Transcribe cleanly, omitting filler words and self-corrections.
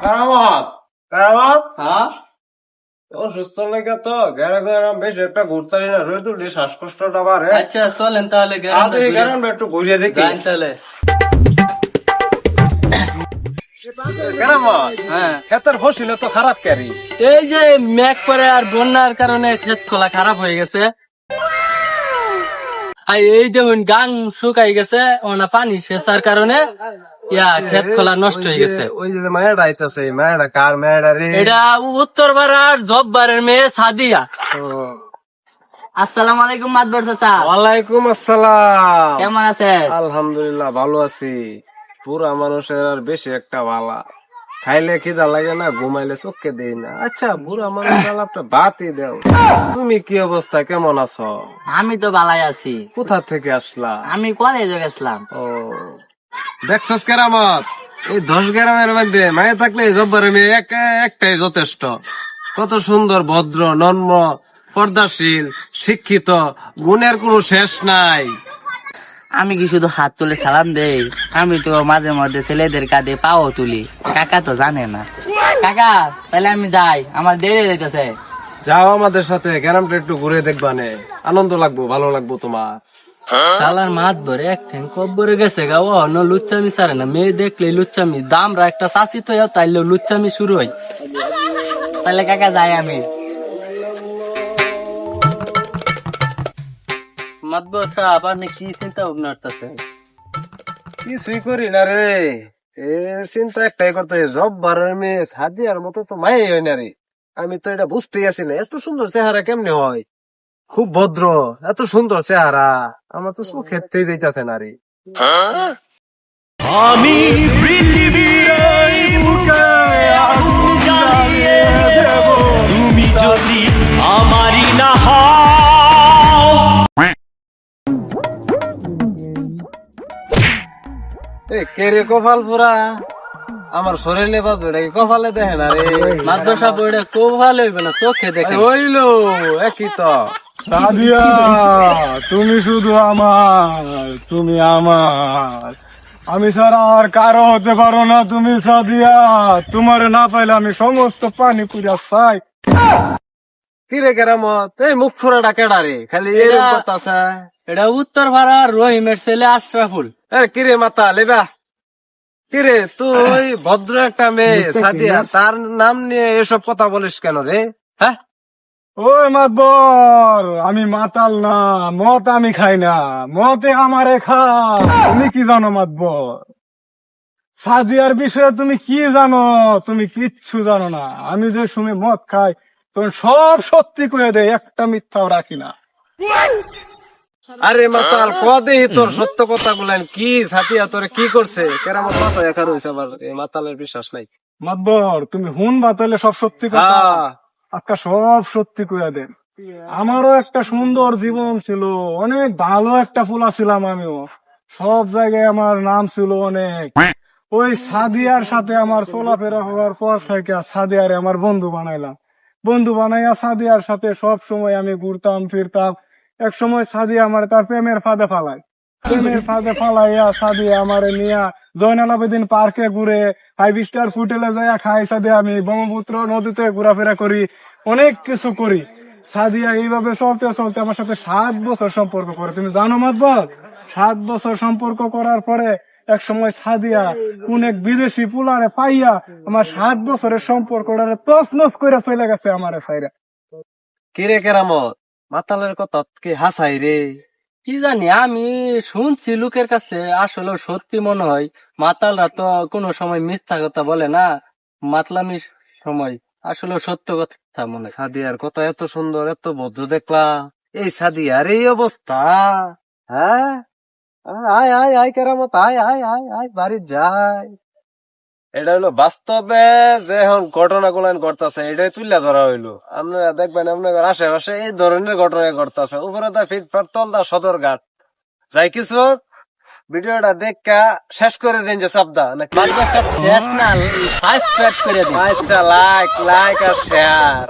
কারামত কারামত হ্যাঁ সুস্থ লেগে তো গ্যারাম গ্যারাম বেশ একটা ঘুরতে না রোজ তুলি শ্বাসকষ্টটা বাড়ে। আচ্ছা চলেন তাহলে গ্যারাম একটু ঘুরিয়ে দেখি। তাহলে কারামত হ্যাঁ ক্ষেতের ফসিলে তো খারাপ ক্যারি। এই যে মেঘ পরে আর বন্যার কারণে ক্ষেত খোলা খারাপ হয়ে গেছে। আর এই দেখুন গাং শুকাই গেছে ওনা পানি সেচার কারণে ক্ষেত খোলা নষ্ট হয়ে গেছে। ওই যে মায়েরা আইতাছে মায়েরা কার মায়েরা রে? এটা উত্তর পাড়ার জব্বারের মেয়ে সাদিয়া। আসসালামু আলাইকুম মাদবর চাচা, ওয়ালাইকুম আসসালাম। কেমন আছেন? আলহামদুলিল্লাহ ভালো আছি। পুরা মানুষের আর বেশি একটা ভালা, খাইলে খিদা লাগে না, ঘুমাইলে চোখকে দেই না। আচ্ছা বুড়া মানুষ আলাপটা বাতই দেও। তুমি কি অবস্থা, কেমন আছো? আমি তো ভালাই আছি। কোথা থেকে আসলা? আমি কলেজে গেছিলাম। ও দেখছস কেরামত, এই 10 গ্রামের মধ্যে মায়ে থাকলে জব্বারে মেয়ে একটাই যথেষ্ট। কত সুন্দর, ভদ্র, নম্র, পর্দাশীল, শিক্ষিত, গুণের কোনো শেষ নাই। আমি কি শুধু হাত তুলে সালাম দেই? আমি তো মাঝে মধ্যে ছেলেদের কাঁধে পাও তুলি। কাকা তো জানে না। কাকা তাহলে আমি যাই, আমার দেরি হইতেছে। যাও আমাদের সাথে, গ্রামটা একটু ঘুরে দেখবানে, আনন্দ লাগবো, ভালো লাগবো তোমার। শালার মাত ভরে এক ঠ্যাং কব্বরে গেছে গা। ও ন লুচ্চামি সারে না, মেয়ে দেখলে লুচ্চামি, দামরা একটা চাষি তো তাইলে লুচ্চামি শুরু হয়। তাহলে কাকা যাই আমি। মাতবর সাহেব আপনি কি চিন্তা ভাবনা করতেছেন? কিছুই করি না রে, এ চিন্তা একটাই করতে, জব্বারের মেয়ে সাদিয়ার মতো তো মাই হয় না রে। আমি তো এটা বুঝতেই আছি না, এত সুন্দর চেহারা কেমনে হয়? খুব ভদ্র, এত সুন্দর চেহারা, আমার তো চোখ খেতেই যাইতাছে না রে। আমি পৃথিবীর এই বুকে আগুন জ্বালিয়ে দেব, তুমি যদি আমারই না হও। এ কে রে কপাল পুরা, আমার শরীরে বাদ এটা কি কপালে দেখে না রে? মাতবর সাহেব ওইটা খুব ভালো হইবে না, চোখে দেখে। হইলো একই তো। সাদিয়া, তুমি শুধু আমার, তুমি আমার, আমি ছাড়া আর কারো হতে পারো না তুমি সাদিয়া। তোমার না পাইলে আমি সমস্ত পানি পুরা চাই। কি রে কেরামত, এই মুখ ফুরাটা কেডা রে, খালি এরকম করতাছে? এটা উত্তর পাড়ার রহিমের ছেলে আশরাফুল। কিরে মাতা লেবা, কিরে তুই ভদ্র একটা মেয়ে সাদিয়া, তার নাম নিয়ে এসব কথা বলিস কেন রে? হ্যাঁ ওই মাতবর, আমি মাতাল না, মদ আমি খাই না, মতে আমারে খা। তুমি কি জানো মাতবর? সাদিয়ার বিষয়ে তুমি কি জানো? তুমি কিচ্ছু জানো না। আমি যে শুনে মদ খাই, তুমি সব সত্যি করে দেয়, একটা মিথ্যাও রাখি না। আরে মাতাল কদে তোর সত্য কথা বলেন, কি সাদিয়া তোরে কি করছে? কেরামত মাথা একা রয়েছে, আবার এই মাতালের বিশ্বাস নাই। মাতবর, তুমি হুন বাতালে সব সত্যি কথা, হ্যাঁ। আজকে সব সত্যি করে দেন। আমারও একটা সুন্দর জীবন ছিল, অনেক ভালো একটা ফুলা ছিলাম আমিও, সব জায়গায় আমার নাম ছিল অনেক। ওই সাদিয়ার সাথে আমার চলাফেরা হওয়ার পর থেকে সাদিয়ারে আমার বন্ধু বানাইলাম। বন্ধু বানাইয়া সাদিয়ার সাথে সব সময় আমি ঘুরতাম ফিরতাম। এক সময় সাদিয়া আমার তার প্রেমের ফাঁদে ফালাই, প্রেমের ফাঁদে ফালাইয়া সাদিয়া আমারে নিয়া জয়নাল আবেদিন পার্কে ঘুরে, 5 স্টার হোটেলে যাইয়া খাই। সাদিয়া আমি ব্রহ্মপুত্র নদীতে ঘোরাফেরা করি, অনেক কিছু করি। সাদিয়া এইভাবে চলতে চলতে আমার সাথে 7 বছর সম্পর্ক করে। তুমি জানো মাতবর, 7 বছর সম্পর্ক করার পরে এক সময় সাদিয়া কোন এক বিদেশি পুলারে পাইয়া আমার 7 বছরের সম্পর্কটারে তছনছ করে চলে গেছে আমারে ছাইরা। কিরে কেরামত, মাতালের কথা কি হাসাই রে? কি জানি, আমি শুনছি লোকের কাছে, আসলে সত্যি মনে হয়। মাতালরা তো কোনো সময় মিথ্যা কথা বলে না, মাতলামির সময় আসলে সত্য কথা মনে হয়। সাদিয়ার কথা এত সুন্দর, এত ভদ্র দেখলা, এই সাদিয়ার এই অবস্থা। হ্যাঁ আয় আয় আয় কেরামত, আয় আয় আয় আয় বাড়ি যাই। এটা হলো বাস্তবে যে এখন ঘটনা গুলো ঘটতেছে, এটাই তুলে ধরা হইলো। আপনারা দেখবেন আপনাদের আশেপাশে এই ধরনের ঘটনা ঘটতেছে। উপরে দা ফিটফাট, তল দা সদরঘাট। যাই কিছু ভিডিওটা দেখা শেষ করে দিন যে শব্দ নাকি? মাতবর সাহেব শেষ না, সাবস্ক্রাইব করে দিন। আচ্ছা, লাইক লাইক আর শেয়ার।